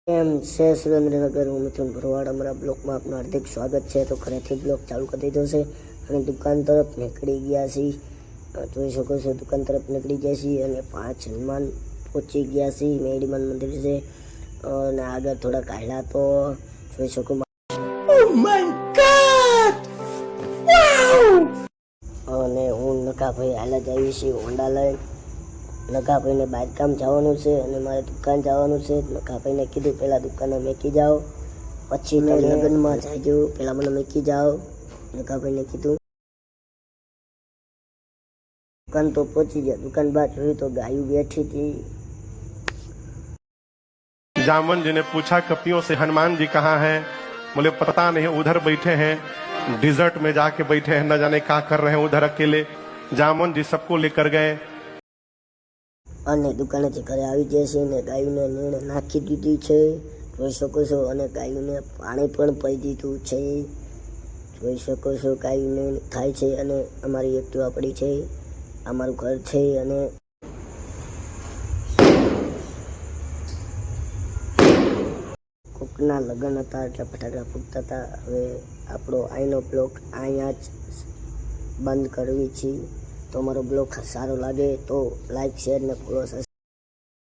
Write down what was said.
એમ છે સુરેન્દ્રનગર, હું મિથુન ભરવાડ. અમારા બ્લોકમાં આપનું હાર્દિક સ્વાગત છે. તો ઘરેથી બ્લોક ચાલુ કરી દીધો છે અને દુકાન તરફ નીકળી ગયા છીએ. જોઈ શકો છો, દુકાન તરફ નીકળી ગયા છીએ અને 5 હનુમાન પહોંચી ગયા છીએ. મેડીમાન મંદિર છે અને આગળ થોડા કાઢ્યા તો જોઈ શકો. અને હું નકાભાઈ હાલ જ આવી છીએ હોન્ડા લઈને. નકાભાઈને બાંધકામ જવાનું છે અને મારે દુકાન જવાનું છે. નકાભાઈને કીધું પહેલાં દુકાને મેકી જાઓ, પછી મેં લગ્નમાં જાજો, પહેલાં મને મેકી જાઓ. નકાભાઈને કીધું. દુકાન તો પહોંચી ગયા. દુકાન બહાર જોયું તો ગાયું બેઠી હતી. जामन जी ने पूछा कपियों से हनुमान जी कहाँ हैं? बोले पता नहीं, उधर बैठे हैं, डिजर्ट में जाके बैठे हैं, न जाने क्या कर रहे हैं उधर अकेले. जामन जी सबको लेकर गए. અને દુકાનેથી ઘરે આવી જાય છે અને ગાયુંને નીણે નાખી દીધી છે, જોઈ શકો છો. અને ગાયુંને પાણી પણ પી દીધું છે, જોઈ શકો છો. ગાયુંને થાય છે અને અમારી એક્ટિવા પડી છે. અમારું ઘર છે અને કોકના લગ્ન હતા એટલે ફટાકડા ફૂટતા હતા. હવે આપણો અહીંનો બ્લોક અહીંયા જ બંધ કરવી છે. તો અમારો બ્લોગ સારો લાગે તો લાઈક, શેર ને ફોલો, સબસ્ક્રાઈબ